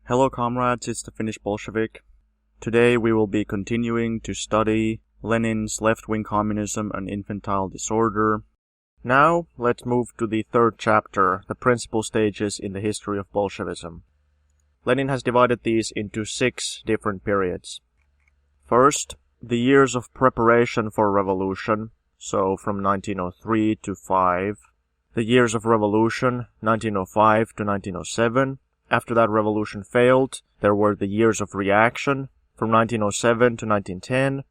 Hello comrades, it's the Finnish Bolshevik. Today we will be continuing to study Lenin's left-wing communism and infantile disorder. Now let's move to the third chapter, the principal stages in the history of Bolshevism. Lenin has divided these into 6 different periods. First, the years of preparation for revolution, so from 1903 to 5. The years of revolution, 1905 to 1907. After that revolution failed, there were the years of reaction, from 1907 to 1910.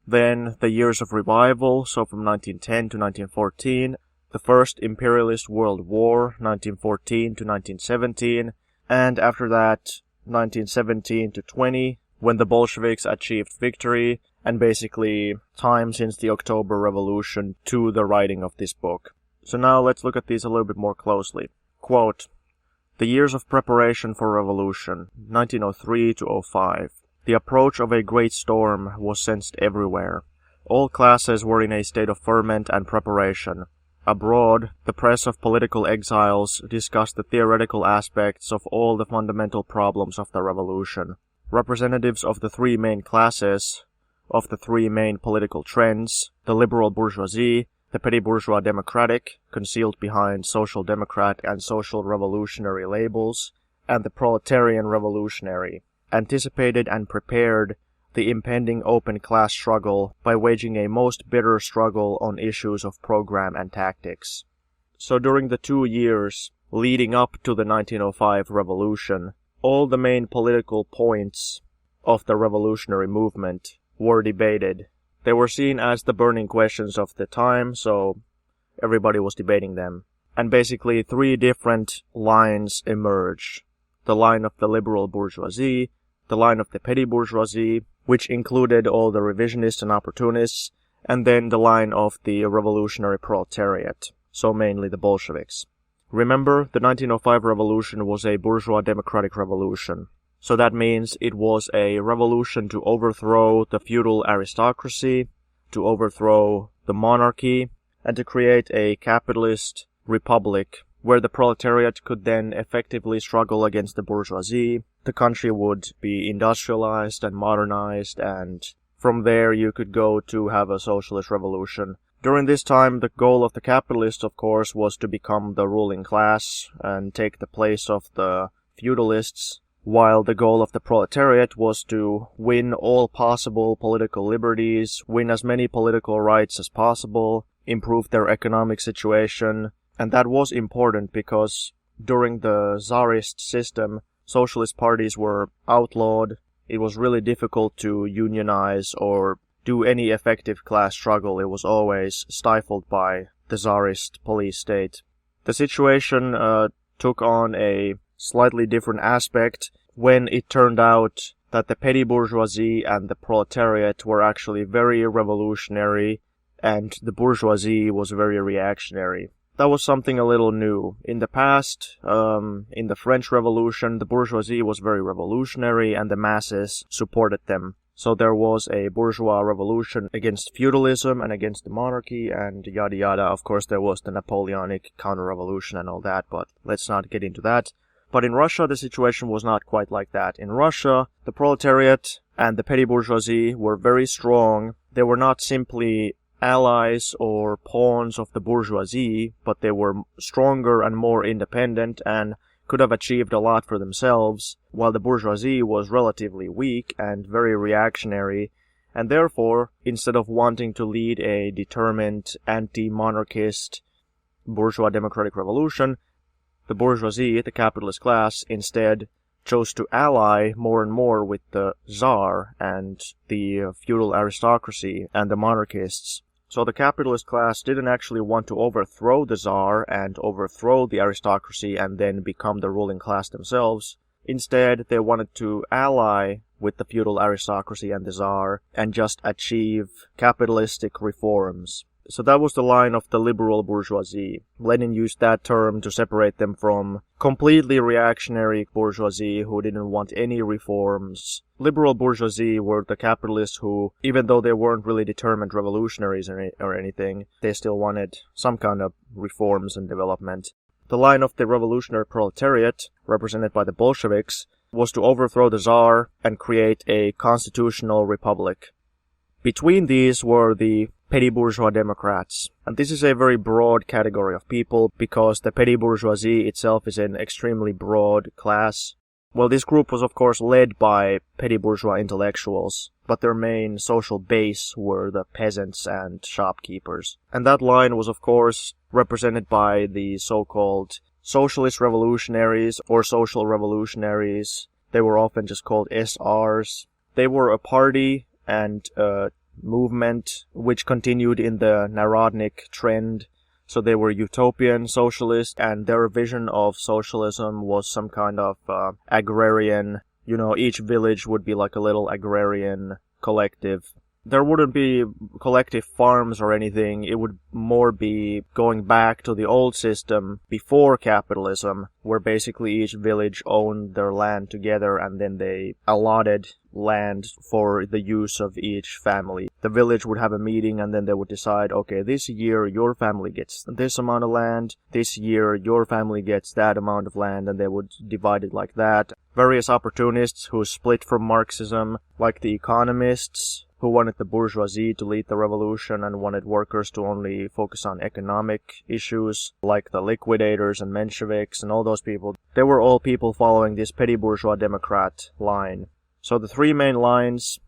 Then the years of revival, so from 1910 to 1914. The First Imperialist World War, 1914 to 1917. And after that, 1917 to 20, when the Bolsheviks achieved victory, and basically time since the October Revolution to the writing of this book. So now let's look at these a little bit more closely. Quote, the years of preparation for revolution, 1903 to 05. The approach of a great storm was sensed everywhere. All classes were in a state of ferment and preparation. Abroad, the press of political exiles discussed the theoretical aspects of all the fundamental problems of the revolution. Representatives of the 3 main classes, of the 3 main political trends, the liberal bourgeoisie, the petty bourgeois democratic, concealed behind social democrat and social revolutionary labels, and the proletarian revolutionary, anticipated and prepared the impending open class struggle by waging a most bitter struggle on issues of program and tactics. So during the 2 years leading up to the 1905 revolution, all the main political points of the revolutionary movement were debated. They were seen as the burning questions of the time, so everybody was debating them. And basically 3 different lines emerged. The line of the liberal bourgeoisie, the line of the petty bourgeoisie, which included all the revisionists and opportunists, and then the line of the revolutionary proletariat, so mainly the Bolsheviks. Remember, the 1905 revolution was a bourgeois democratic revolution. So that means it was a revolution to overthrow the feudal aristocracy, to overthrow the monarchy, and to create a capitalist republic where the proletariat could then effectively struggle against the bourgeoisie. The country would be industrialized and modernized, and from there you could go to have a socialist revolution. During this time, the goal of the capitalists, of course, was to become the ruling class and take the place of the feudalists, while the goal of the proletariat was to win all possible political liberties, win as many political rights as possible, improve their economic situation. And that was important because during the Tsarist system, socialist parties were outlawed. It was really difficult to unionize or do any effective class struggle. It was always stifled by the Tsarist police state. The situation took on a slightly different aspect when it turned out that the petty bourgeoisie and the proletariat were actually very revolutionary and the bourgeoisie was very reactionary. That was something a little new. In the past, in the French Revolution, the bourgeoisie was very revolutionary and the masses supported them. So there was a bourgeois revolution against feudalism and against the monarchy and yada yada. Of course, there was the Napoleonic counter-revolution and all that, but let's not get into that. But in Russia, the situation was not quite like that. In Russia, the proletariat and the petty bourgeoisie were very strong. They were not simply allies or pawns of the bourgeoisie, but they were stronger and more independent and could have achieved a lot for themselves, while the bourgeoisie was relatively weak and very reactionary, and therefore, instead of wanting to lead a determined anti-monarchist bourgeois democratic revolution, the bourgeoisie, the capitalist class, instead chose to ally more and more with the Tsar and the feudal aristocracy and the monarchists. So the capitalist class didn't actually want to overthrow the Tsar and overthrow the aristocracy and then become the ruling class themselves. Instead, they wanted to ally with the feudal aristocracy and the Tsar and just achieve capitalistic reforms. So that was the line of the liberal bourgeoisie. Lenin used that term to separate them from completely reactionary bourgeoisie who didn't want any reforms. Liberal bourgeoisie were the capitalists who, even though they weren't really determined revolutionaries or anything, they still wanted some kind of reforms and development. The line of the revolutionary proletariat, represented by the Bolsheviks, was to overthrow the Tsar and create a constitutional republic. Between these were the petty bourgeois democrats. And this is a very broad category of people because the petty bourgeoisie itself is an extremely broad class. Well, this group was of course led by petty bourgeois intellectuals, but their main social base were the peasants and shopkeepers. And that line was of course represented by the so-called socialist revolutionaries or social revolutionaries. They were often just called SRs. They were a party and a movement which continued in the Narodnik trend. So they were utopian socialists, and their vision of socialism was some kind of agrarian, each village would be like a little agrarian collective. There wouldn't be collective farms or anything. It would more be going back to the old system before capitalism, where basically each village owned their land together and then they allotted land for the use of each family. The village would have a meeting and then they would decide, okay, this year your family gets this amount of land, this year your family gets that amount of land, and they would divide it like that. Various opportunists who split from Marxism, like the economists, who wanted the bourgeoisie to lead the revolution and wanted workers to only focus on economic issues, like the liquidators and Mensheviks and all those people. They were all people following this petty bourgeois democrat line. So the three main lines,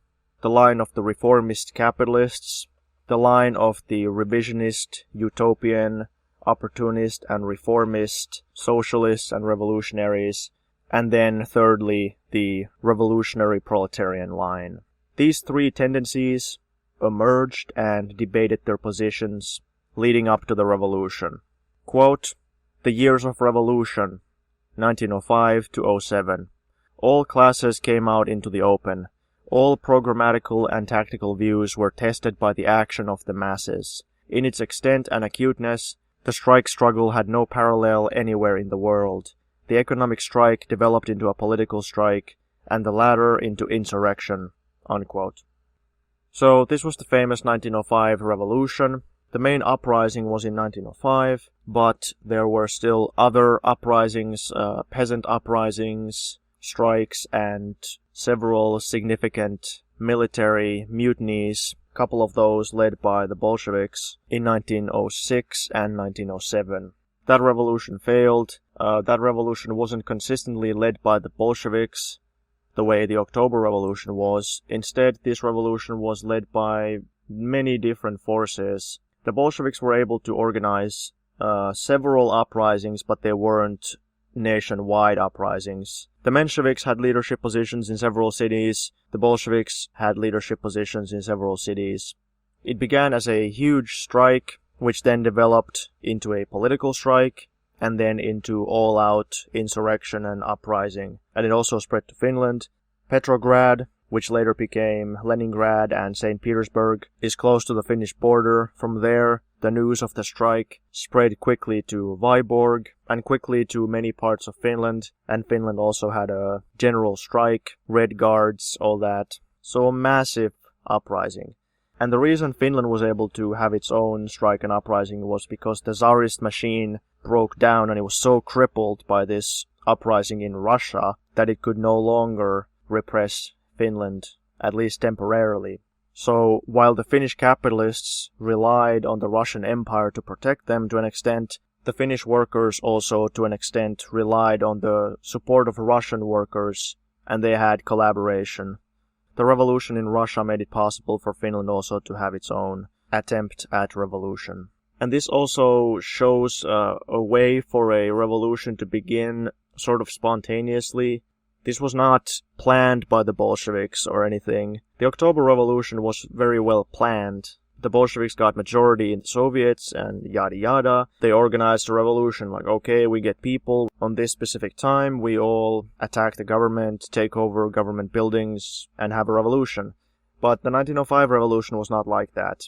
the line of the reformist capitalists, the line of the revisionist, utopian, opportunist and reformist socialists and revolutionaries, and then thirdly, the revolutionary proletarian line. These three tendencies emerged and debated their positions leading up to the revolution. Quote, "The years of revolution, 1905 to 07. All classes came out into the open. All programmatical and tactical views were tested by the action of the masses. In its extent and acuteness, the strike struggle had no parallel anywhere in the world. The economic strike developed into a political strike, and the latter into insurrection." Unquote. So this was the famous 1905 revolution. The main uprising was in 1905, but there were still other uprisings, peasant uprisings, strikes, and several significant military mutinies, a couple of those led by the Bolsheviks in 1906 and 1907. That revolution failed. That revolution wasn't consistently led by the Bolsheviks the way the October Revolution was. Instead, this revolution was led by many different forces. The Bolsheviks were able to organize several uprisings, but they weren't nationwide uprisings. The Mensheviks had leadership positions in several cities. The Bolsheviks had leadership positions in several cities. It began as a huge strike, which then developed into a political strike, and then into all-out insurrection and uprising. And it also spread to Finland. Petrograd, which later became Leningrad and St. Petersburg, is close to the Finnish border. From there, the news of the strike spread quickly to Vyborg and quickly to many parts of Finland. And Finland also had a general strike, Red Guards, all that. So a massive uprising. And the reason Finland was able to have its own strike and uprising was because the Tsarist machine broke down and it was so crippled by this uprising in Russia that it could no longer repress Finland, at least temporarily. So while the Finnish capitalists relied on the Russian Empire to protect them to an extent, the Finnish workers also to an extent relied on the support of Russian workers, and they had collaboration. The revolution in Russia made it possible for Finland also to have its own attempt at revolution. And this also shows a way for a revolution to begin sort of spontaneously. This was not planned by the Bolsheviks or anything. The October Revolution was very well planned. The Bolsheviks got majority in the Soviets and yada yada. They organized a revolution like, okay, we get people on this specific time, we all attack the government, take over government buildings, and have a revolution. But the 1905 revolution was not like that.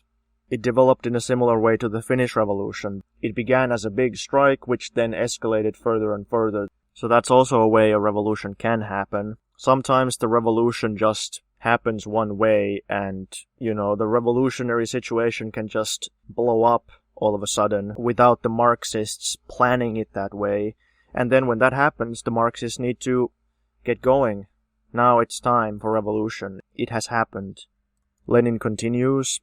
It developed in a similar way to the Finnish Revolution. It began as a big strike, which then escalated further and further. So that's also a way a revolution can happen. Sometimes the revolution just happens one way and, the revolutionary situation can just blow up all of a sudden without the Marxists planning it that way. And then when that happens, the Marxists need to Get going. Now it's time for revolution. It has happened. Lenin continues,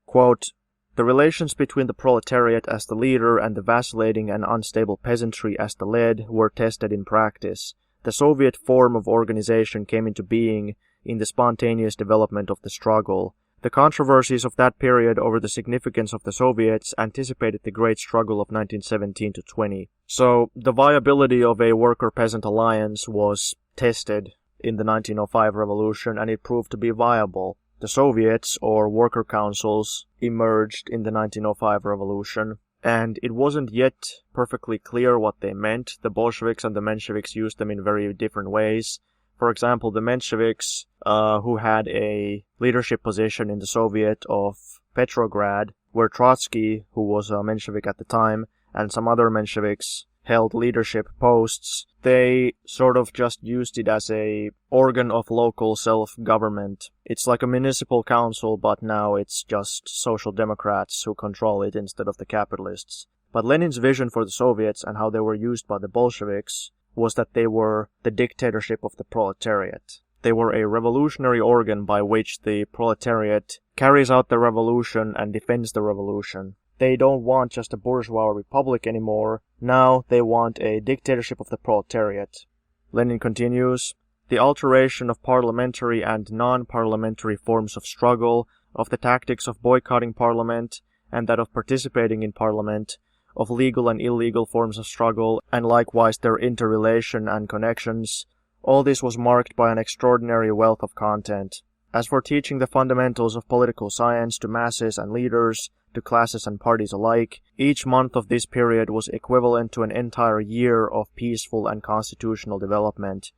quote, "The relations between the proletariat as the leader and the vacillating and unstable peasantry as the led were tested in practice. The Soviet form of organization came into being in the spontaneous development of the struggle. The controversies of that period over the significance of the Soviets anticipated the great struggle of 1917 to 20. So the viability of a worker-peasant alliance was tested in the 1905 revolution, and it proved to be viable. The Soviets, or worker councils, emerged in the 1905 revolution, and it wasn't yet perfectly clear what they meant. The Bolsheviks and the Mensheviks used them in very different ways. For example, the Mensheviks, who had a leadership position in the Soviet of Petrograd, where Trotsky, who was a Menshevik at the time, and some other Mensheviks held leadership posts, they sort of just used it as a organ of local self-government. It's like a municipal council, but now it's just social democrats who control it instead of the capitalists. But Lenin's vision for the Soviets and how they were used by the Bolsheviks was that they were the dictatorship of the proletariat. They were a revolutionary organ by which the proletariat carries out the revolution and defends the revolution. They don't want just a bourgeois republic anymore. Now they want a dictatorship of the proletariat. Lenin continues, "The alteration of parliamentary and non-parliamentary forms of struggle, of the tactics of boycotting parliament, and that of participating in parliament, of legal and illegal forms of struggle, and likewise their interrelation and connections, all this was marked by an extraordinary wealth of content. As for teaching the fundamentals of political science to masses and leaders, to classes and parties alike, each month of this period was equivalent to an entire year of peaceful and constitutional development.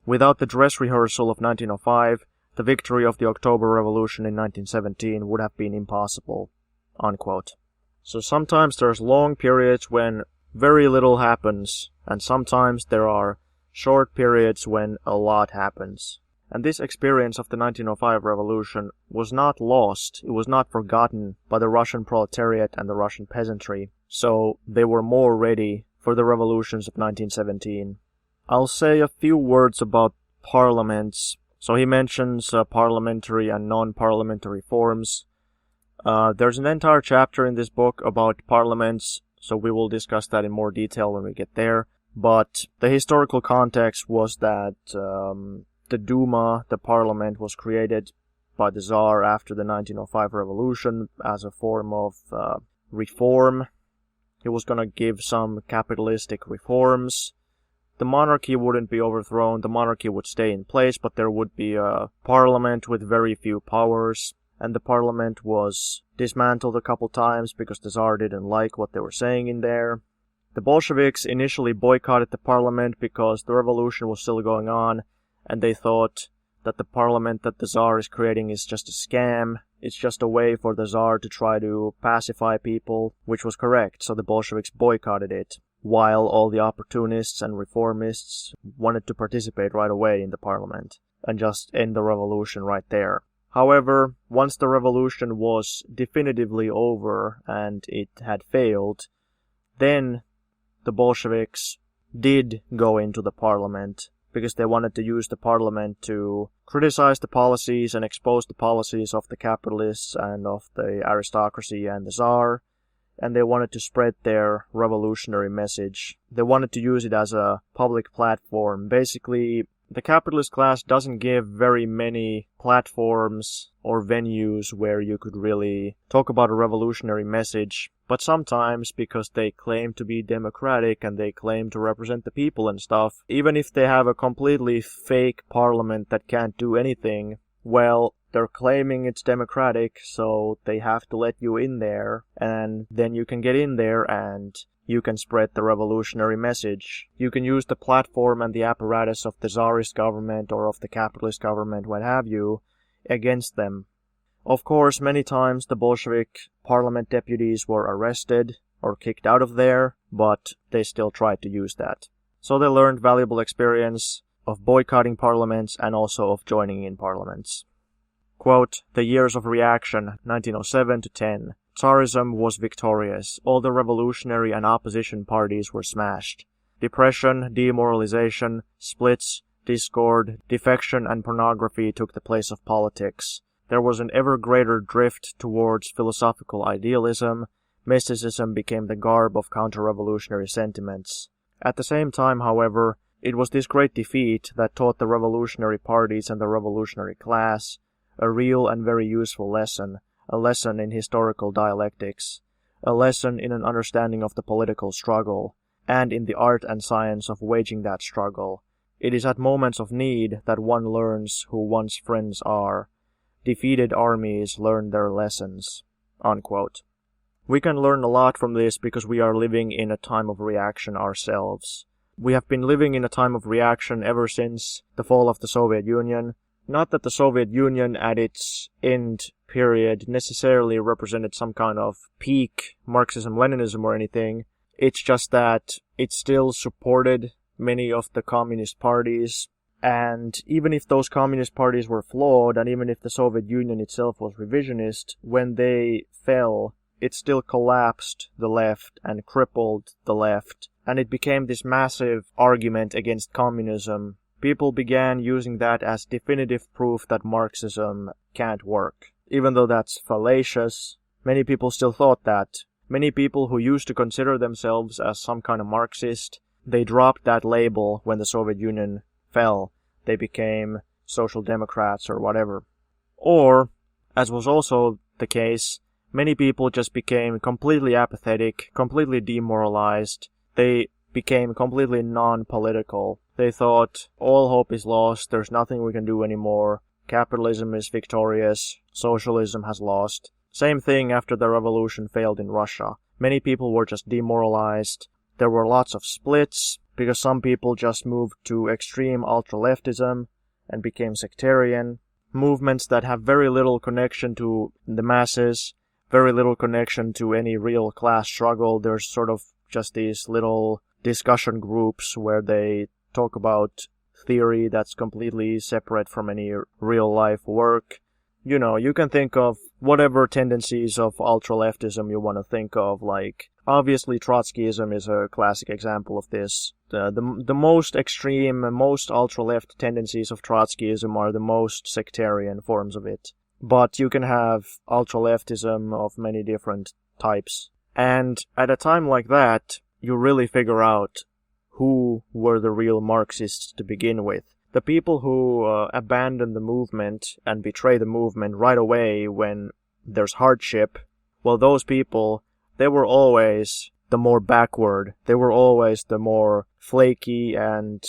Without the dress rehearsal of 1905, the victory of the October Revolution in 1917 would have been impossible." Unquote. So sometimes there's long periods when very little happens, and sometimes there are short periods when a lot happens. And this experience of the 1905 revolution was not lost, it was not forgotten by the Russian proletariat and the Russian peasantry, so they were more ready for the revolutions of 1917. I'll say a few words about parliaments. So he mentions parliamentary and non-parliamentary forms. There's an entire chapter in this book about parliaments, so we will discuss that in more detail when we get there. But the historical context was that the Duma, the parliament, was created by the Tsar after the 1905 revolution as a form of reform. He was going to give some capitalistic reforms. The monarchy wouldn't be overthrown, the monarchy would stay in place, but there would be a parliament with very few powers. And the parliament was dismantled a couple times because the Tsar didn't like what they were saying in there. The Bolsheviks initially boycotted the parliament because the revolution was still going on, and they thought that the parliament that the Tsar is creating is just a scam. It's just a way for the Tsar to try to pacify people, which was correct, so the Bolsheviks boycotted it, while all the opportunists and reformists wanted to participate right away in the parliament and just end the revolution right there. However, once the revolution was definitively over and it had failed, then the Bolsheviks did go into the parliament because they wanted to use the parliament to criticize the policies and expose the policies of the capitalists and of the aristocracy and the Tsar, and they wanted to spread their revolutionary message. They wanted to use it as a public platform. Basically, the capitalist class doesn't give very many platforms or venues where you could really talk about a revolutionary message, but sometimes, because they claim to be democratic and they claim to represent the people and stuff, even if they have a completely fake parliament that can't do anything, well, they're claiming it's democratic, so they have to let you in there, and then you can get in there and you can spread the revolutionary message. You can use the platform and the apparatus of the Tsarist government or of the capitalist government, what have you, against them. Of course, many times the Bolshevik parliament deputies were arrested or kicked out of there, but they still tried to use that. So they learned valuable experience of boycotting parliaments and also of joining in parliaments. Quote, "The years of reaction, 1907 to 10. Tsarism was victorious. All the revolutionary and opposition parties were smashed. Depression, demoralization, splits, discord, defection, and pornography took the place of politics. There was an ever greater drift towards philosophical idealism. Mysticism became the garb of counter-revolutionary sentiments. At the same time, however, it was this great defeat that taught the revolutionary parties and the revolutionary class a real and very useful lesson, a lesson in historical dialectics, a lesson in an understanding of the political struggle, and in the art and science of waging that struggle. It is at moments of need that one learns who one's friends are. Defeated armies learn their lessons." Unquote. We can learn a lot from this because we are living in a time of reaction ourselves. We have been living in a time of reaction ever since the fall of the Soviet Union. Not that the Soviet Union at its end period necessarily represented some kind of peak Marxism-leninism or anything. It's just that it still supported many of the communist parties. And even if those communist parties were flawed, and even if the Soviet Union itself was revisionist, when they fell, it still collapsed the left and crippled the left. And it became this massive argument against communism. People began using that as definitive proof that Marxism can't work. Even though that's fallacious, many people still thought that. Many people who used to consider themselves as some kind of Marxist, they dropped that label when the Soviet Union fell. They became social democrats or whatever. Or, as was also the case, many people just became completely apathetic, completely demoralized. They became completely non-political. They thought, all hope is lost, there's nothing we can do anymore, capitalism is victorious, socialism has lost. Same thing after the revolution failed in Russia. Many people were just demoralized. There were lots of splits, because some people just moved to extreme ultra-leftism and became sectarian. Movements that have very little connection to the masses, very little connection to any real class struggle. There's sort of just these little discussion groups where they talk about theory that's completely separate from any real life work. You know, you can think of whatever tendencies of ultra-leftism you want to think of, like, obviously Trotskyism is a classic example of this. The most extreme, most ultra-left tendencies of Trotskyism are the most sectarian forms of it. But you can have ultra-leftism of many different types. And at a time like that, you really figure out who were the real Marxists to begin with. The people who abandon the movement and betray the movement right away when there's hardship, well, those people, they were always the more backward. They were always the more flaky and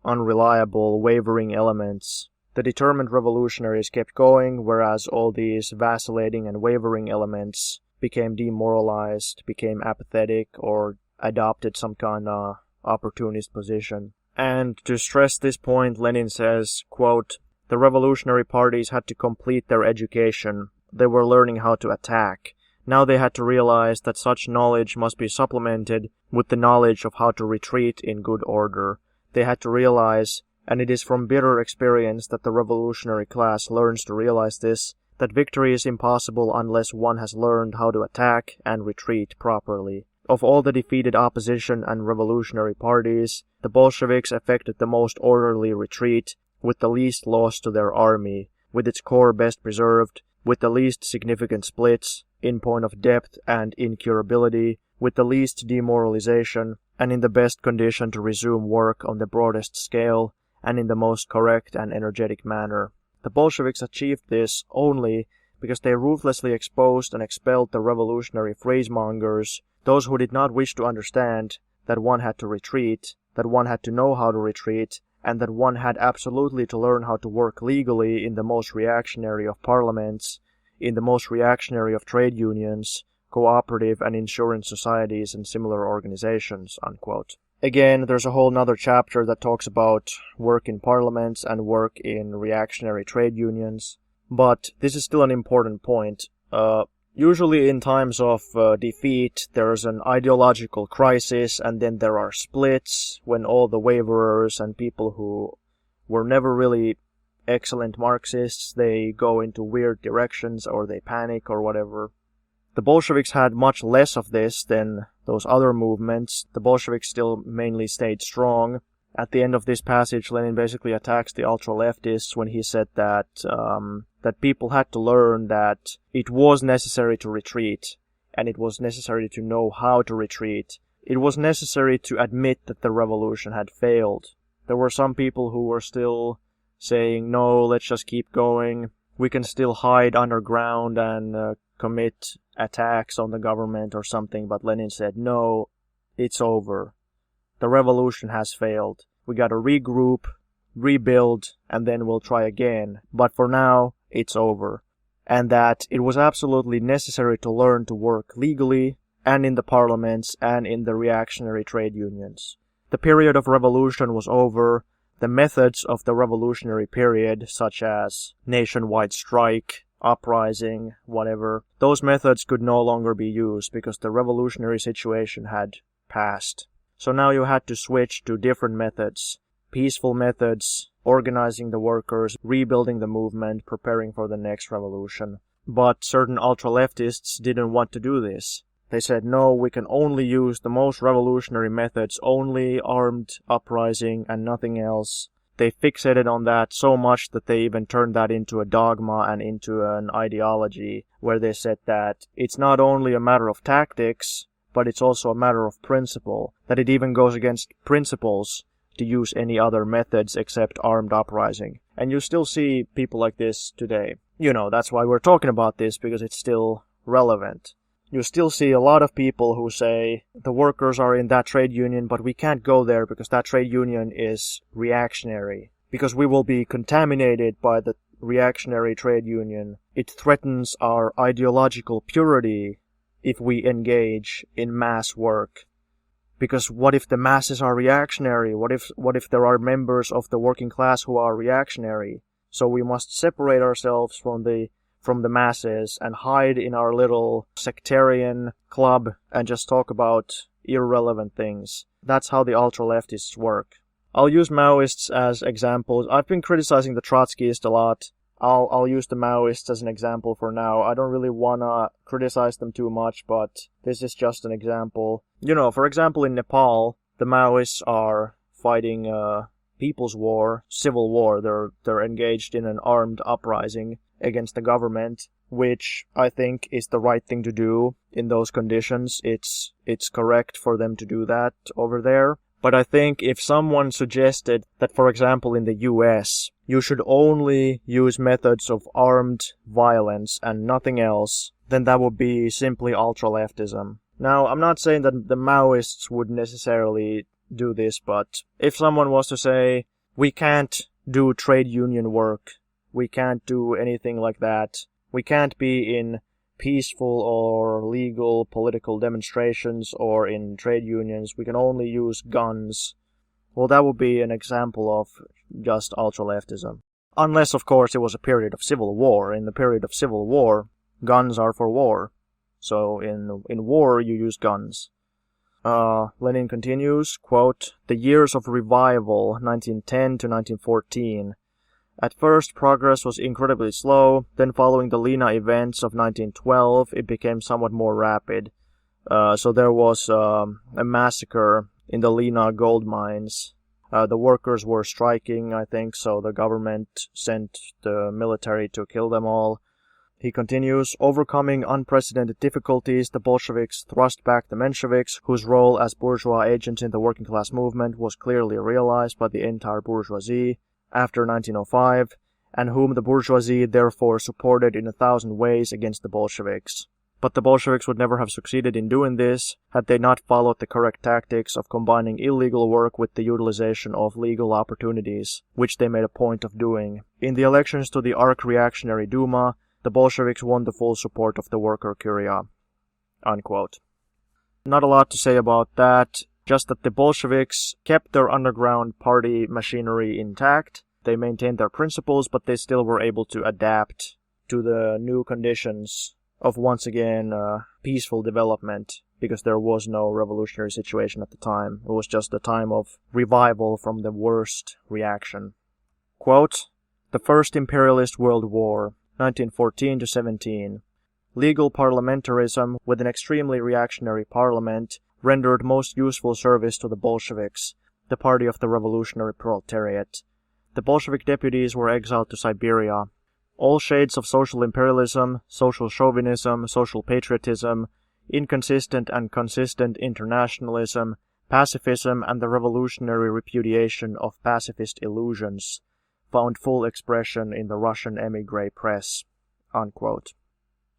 unreliable, wavering elements. The determined revolutionaries kept going, whereas all these vacillating and wavering elements became demoralized, became apathetic, or adopted some kind of opportunist position. And to stress this point, Lenin says, quote, "The revolutionary parties had to complete their education. They were learning how to attack. Now they had to realize that such knowledge must be supplemented with the knowledge of how to retreat in good order. They had to realize, and it is from bitter experience that the revolutionary class learns to realize this, that victory is impossible unless one has learned how to attack and retreat properly. Of all the defeated opposition and revolutionary parties, the Bolsheviks effected the most orderly retreat, with the least loss to their army, with its core best preserved, with the least significant splits, in point of depth and incurability, with the least demoralization, and in the best condition to resume work on the broadest scale, and in the most correct and energetic manner. The Bolsheviks achieved this only because they ruthlessly exposed and expelled the revolutionary phrasemongers, those who did not wish to understand that one had to retreat, that one had to know how to retreat, and that one had absolutely to learn how to work legally in the most reactionary of parliaments, in the most reactionary of trade unions, cooperative and insurance societies, and similar organizations." Unquote. Again, there's a whole nother chapter that talks about work in parliaments and work in reactionary trade unions, but this is still an important point. Usually in times of defeat, there's an ideological crisis, and then there are splits when all the waverers and people who were never really excellent Marxists, they go into weird directions or they panic or whatever. The Bolsheviks had much less of this than those other movements. The Bolsheviks still mainly stayed strong, At the end of this passage, Lenin basically attacks the ultra-leftists when he said that that people had to learn that it was necessary to retreat, and it was necessary to know how to retreat. It was necessary to admit that the revolution had failed. There were some people who were still saying, no, let's just keep going. We can still hide underground and commit attacks on the government or something, but Lenin said, no, it's over. The revolution has failed. We gotta regroup, rebuild, and then we'll try again. But for now, it's over. And that it was absolutely necessary to learn to work legally, and in the parliaments, and in the reactionary trade unions. The period of revolution was over. The methods of the revolutionary period, such as nationwide strike, uprising, whatever, those methods could no longer be used because the revolutionary situation had passed. So now you had to switch to different methods. Peaceful methods, organizing the workers, rebuilding the movement, preparing for the next revolution. But certain ultra-leftists didn't want to do this. They said, no, we can only use the most revolutionary methods, only armed uprising and nothing else. They fixated on that so much that they even turned that into a dogma and into an ideology, where they said that it's not only a matter of tactics, but it's also a matter of principle, that it even goes against principles to use any other methods except armed uprising. And you still see people like this today. You know, that's why we're talking about this, because it's still relevant. You still see a lot of people who say, the workers are in that trade union, but we can't go there because that trade union is reactionary. Because we will be contaminated by the reactionary trade union. It threatens our ideological purity if we engage in mass work. Because what if the masses are reactionary? What if there are members of the working class who are reactionary? So we must separate ourselves from the masses and hide in our little sectarian club and just talk about irrelevant things. That's how the ultra-leftists work. I'll use Maoists as examples. I've been criticizing the Trotskyists a lot. I'll use the Maoists as an example for now. I don't really wanna criticize them too much, but this is just an example. You know, for example, in Nepal, the Maoists are fighting people's war, civil war. They're engaged in an armed uprising against the government, which I think is the right thing to do in those conditions. It's correct for them to do that over there. But I think if someone suggested that, for example, in the US, you should only use methods of armed violence and nothing else, then that would be simply ultra-leftism. Now, I'm not saying that the Maoists would necessarily do this, but if someone was to say, we can't do trade union work, we can't do anything like that, we can't be in peaceful or legal political demonstrations or in trade unions, we can only use guns, well, that would be an example of just ultra-leftism. Unless, of course, it was a period of civil war. In the period of civil war, guns are for war. So in war, you use guns. Lenin continues, quote, the years of revival, 1910 to 1914. At first, progress was incredibly slow, then following the Lena events of 1912, it became somewhat more rapid. So there was a massacre in the Lena gold mines. The workers were striking, I think, so the government sent the military to kill them all. He continues, overcoming unprecedented difficulties, the Bolsheviks thrust back the Mensheviks, whose role as bourgeois agents in the working class movement was clearly realized by the entire bourgeoisie after 1905, and whom the bourgeoisie therefore supported in 1,000 ways against the Bolsheviks. But the Bolsheviks would never have succeeded in doing this had they not followed the correct tactics of combining illegal work with the utilization of legal opportunities, which they made a point of doing. In the elections to the arch-reactionary Duma, the Bolsheviks won the full support of the worker curia. Unquote. Not a lot to say about that, just that the Bolsheviks kept their underground party machinery intact. They maintained their principles, but they still were able to adapt to the new conditions of, once again, peaceful development, because there was no revolutionary situation at the time. It was just a time of revival from the worst reaction. Quote, the First Imperialist World War, 1914 to 17. Legal parliamentarism, with an extremely reactionary parliament, rendered most useful service to the Bolsheviks. the party of the revolutionary proletariat. The Bolshevik deputies were exiled to Siberia. All shades of social imperialism, social chauvinism, social patriotism, inconsistent and consistent internationalism, pacifism, and the revolutionary repudiation of pacifist illusions found full expression in the Russian émigré press." Unquote.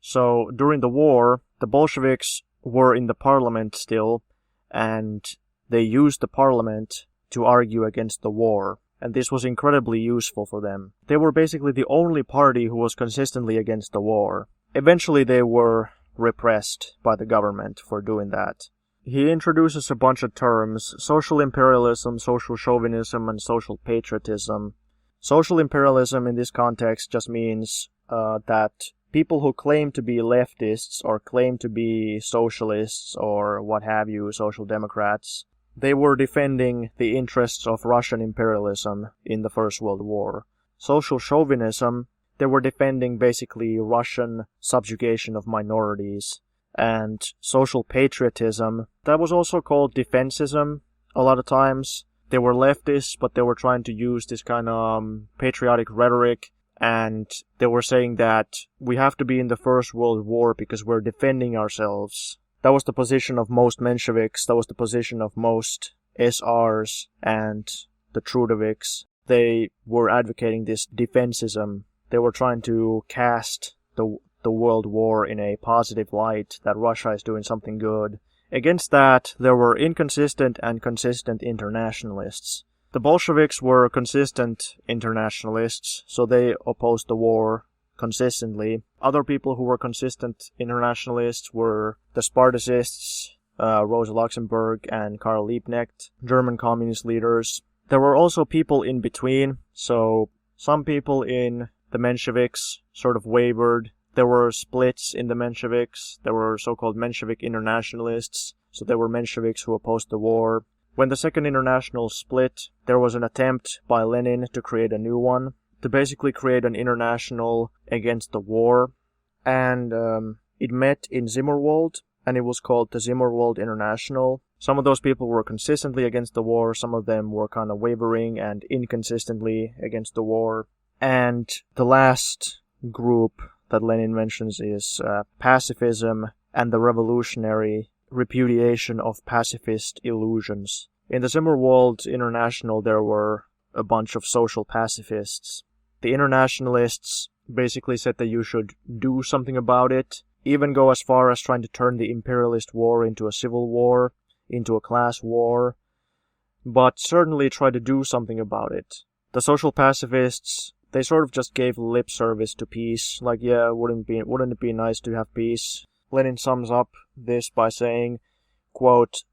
So, during the war, the Bolsheviks were in the parliament still, and they used the parliament to argue against the war, and this was incredibly useful for them. They were basically the only party who was consistently against the war. Eventually they were repressed by the government for doing that. He introduces a bunch of terms: social imperialism, social chauvinism, and social patriotism. Social imperialism in this context just means that people who claim to be leftists or claim to be socialists or what have you, social democrats, they were defending the interests of Russian imperialism in the First World War. Social chauvinism, they were defending basically Russian subjugation of minorities. And social patriotism, that was also called defensism a lot of times. They were leftists, but they were trying to use this kind of patriotic rhetoric, and they were saying that we have to be in the First World War because we're defending ourselves. That was the position of most Mensheviks, that was the position of most SRs and the Trudoviks. They were advocating this defensism. They were trying to cast the World War in a positive light, that Russia is doing something good. Against that, there were inconsistent and consistent internationalists. The Bolsheviks were consistent internationalists, so they opposed the war consistently. Other people who were consistent internationalists were the Spartacists, Rosa Luxemburg and Karl Liebknecht, German communist leaders. There were also people in between, so some people in the Mensheviks sort of wavered. There were splits in the Mensheviks. There were so-called Menshevik internationalists, so there were Mensheviks who opposed the war. When the Second International split, there was an attempt by Lenin to create a new one, to basically create an international against the war, and it met in Zimmerwald, and it was called the Zimmerwald International. Some of those people were consistently against the war, some of them were kind of wavering and inconsistently against the war. And the last group that Lenin mentions is pacifism and the revolutionary repudiation of pacifist illusions. In the Zimmerwald International, there were a bunch of social pacifists. The internationalists basically said that you should do something about it, even go as far as trying to turn the imperialist war into a civil war, into a class war, but certainly try to do something about it. The social pacifists, they sort of just gave lip service to peace, like, yeah, wouldn't it be nice to have peace? Lenin sums up this by saying, quote,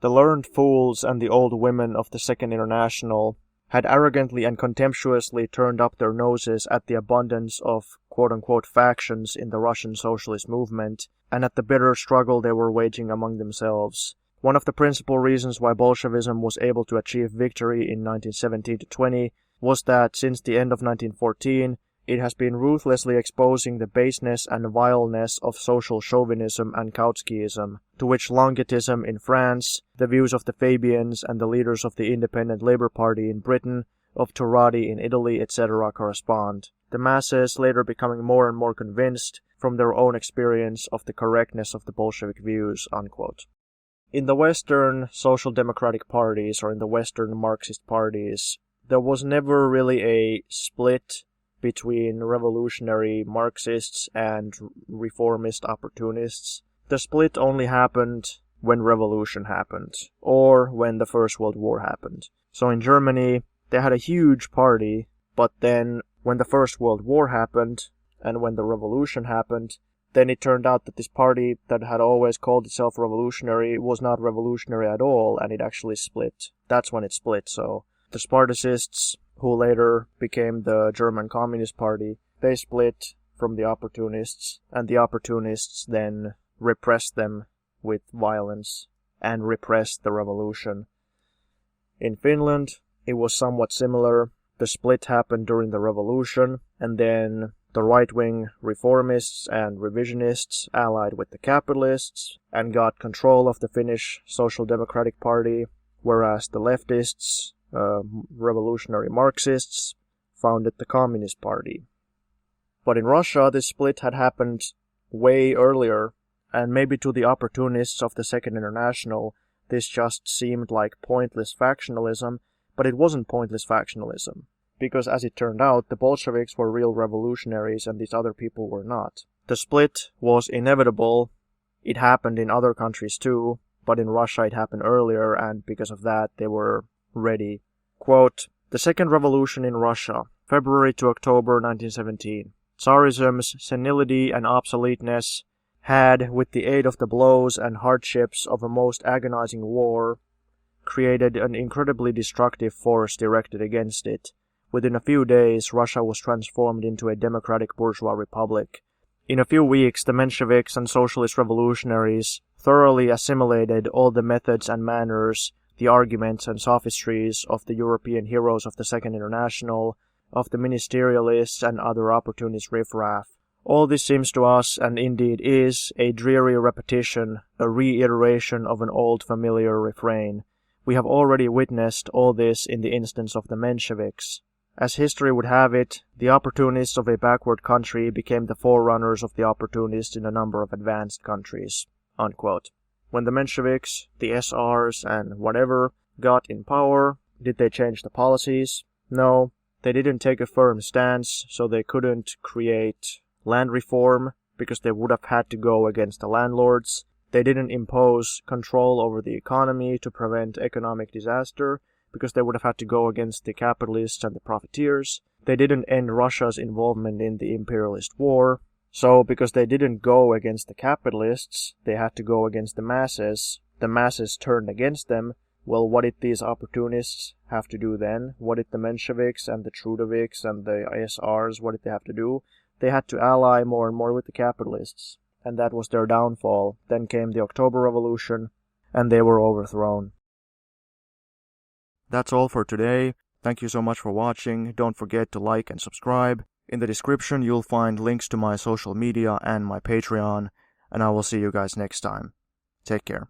"The learned fools and the old women of the Second International had arrogantly and contemptuously turned up their noses at the abundance of quote-unquote factions in the Russian socialist movement, and at the bitter struggle they were waging among themselves. One of the principal reasons why Bolshevism was able to achieve victory in 1917-20 was that since the end of 1914, it has been ruthlessly exposing the baseness and vileness of social chauvinism and Kautskyism, to which Longuetism in France, the views of the Fabians and the leaders of the Independent Labour Party in Britain, of Turati in Italy, etc. correspond. The masses later becoming more and more convinced from their own experience of the correctness of the Bolshevik views." Unquote. In the Western social democratic parties, or in the Western Marxist parties, there was never really a split between revolutionary Marxists and reformist opportunists. The split only happened when revolution happened, or when the First World War happened. So in Germany, they had a huge party, but then when the First World War happened, and when the revolution happened, then it turned out that this party that had always called itself revolutionary was not revolutionary at all, and it actually split. That's when it split, so the Spartacists, who later became the German Communist Party, they split from the opportunists, and the opportunists then repressed them with violence and repressed the revolution. In Finland, it was somewhat similar. The split happened during the revolution, and then the right-wing reformists and revisionists allied with the capitalists and got control of the Finnish Social Democratic Party. whereas the leftists, revolutionary Marxists, founded the Communist Party. But in Russia, this split had happened way earlier, and maybe to the opportunists of the Second International, this just seemed like pointless factionalism, but it wasn't pointless factionalism, because as it turned out, the Bolsheviks were real revolutionaries and these other people were not. The split was inevitable. It happened in other countries too, but in Russia it happened earlier, and because of that they were ready. Quote, "The Second Revolution in Russia, February to October 1917. Tsarism's senility and obsoleteness had, with the aid of the blows and hardships of a most agonizing war, created an incredibly destructive force directed against it. Within a few days, Russia was transformed into a democratic bourgeois republic. In a few weeks, the Mensheviks and socialist revolutionaries thoroughly assimilated all the methods and manners, the arguments and sophistries of the European heroes of the Second International, of the ministerialists and other opportunist riffraff. All this seems to us, and indeed is, a dreary repetition, a reiteration of an old familiar refrain. We have already witnessed all this in the instance of the Mensheviks. As history would have it, the opportunists of a backward country became the forerunners of the opportunists in a number of advanced countries." Unquote. When the Mensheviks, the SRs, and whatever got in power, did they change the policies? No. They didn't take a firm stance, so they couldn't create land reform, because they would have had to go against the landlords. They didn't impose control over the economy to prevent economic disaster, because they would have had to go against the capitalists and the profiteers. They didn't end Russia's involvement in the imperialist war. So, because they didn't go against the capitalists, they had to go against the masses. The masses turned against them. Well, what did these opportunists have to do then? What did the Mensheviks and the Trudoviks and the SRs, what did they have to do? They had to ally more and more with the capitalists. And that was their downfall. Then came the October Revolution, and they were overthrown. That's all for today. Thank you so much for watching. Don't forget to like and subscribe. In the description you'll find links to my social media and my Patreon, and I will see you guys next time. Take care.